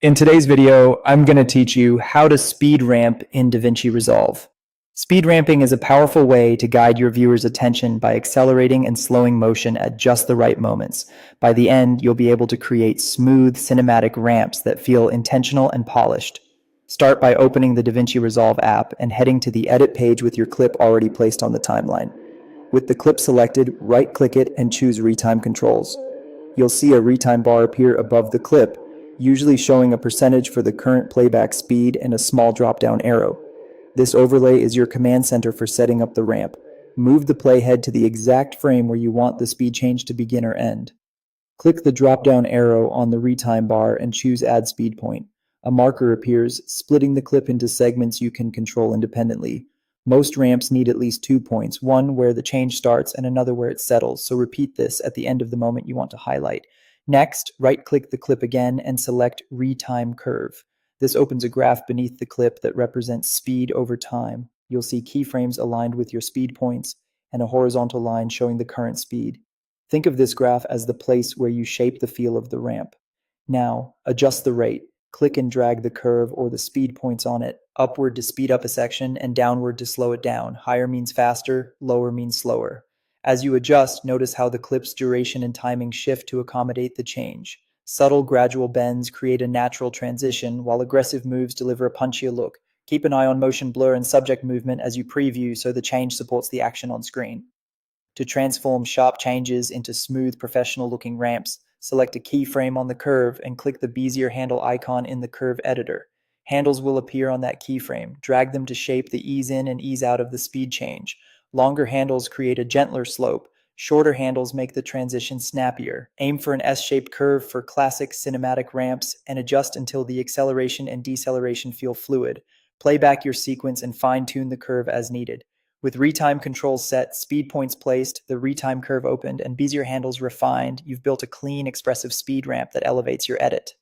In today's video, I'm going to teach you how to speed ramp in DaVinci Resolve. Speed ramping is a powerful way to guide your viewer's attention by accelerating and slowing motion at just the right moments. By the end, you'll be able to create smooth cinematic ramps that feel intentional and polished. Start by opening the DaVinci Resolve app and heading to the edit page with your clip already placed on the timeline. With the clip selected, right-click it and choose Retime Controls. You'll see a retime bar appear above the clip, usually showing a percentage for the current playback speed and a small drop-down arrow. This overlay is your command center for setting up the ramp. Move the playhead to the exact frame where you want the speed change to begin or end. Click the drop-down arrow on the retime bar and choose Add Speed Point. A marker appears, splitting the clip into segments you can control independently. Most ramps need at least 2 points, one where the change starts and another where it settles, so repeat this at the end of the moment you want to highlight. Next, right-click the clip again and select Retime Curve. This opens a graph beneath the clip that represents speed over time. You'll see keyframes aligned with your speed points and a horizontal line showing the current speed. Think of this graph as the place where you shape the feel of the ramp. Now, adjust the rate. Click and drag the curve or the speed points on it, upward to speed up a section and downward to slow it down. Higher means faster, lower means slower. As you adjust, notice how the clip's duration and timing shift to accommodate the change. Subtle, gradual bends create a natural transition, while aggressive moves deliver a punchier look. Keep an eye on motion blur and subject movement as you preview so the change supports the action on screen. To transform sharp changes into smooth, professional-looking ramps, select a keyframe on the curve and click the Bezier handle icon in the curve editor. Handles will appear on that keyframe. Drag them to shape the ease in and ease out of the speed change. Longer handles create a gentler slope. Shorter handles make the transition snappier. Aim for an S-shaped curve for classic cinematic ramps and adjust until the acceleration and deceleration feel fluid. Play back your sequence and fine-tune the curve as needed. With retime controls set, speed points placed, the retime curve opened, and Bezier handles refined, you've built a clean, expressive speed ramp that elevates your edit.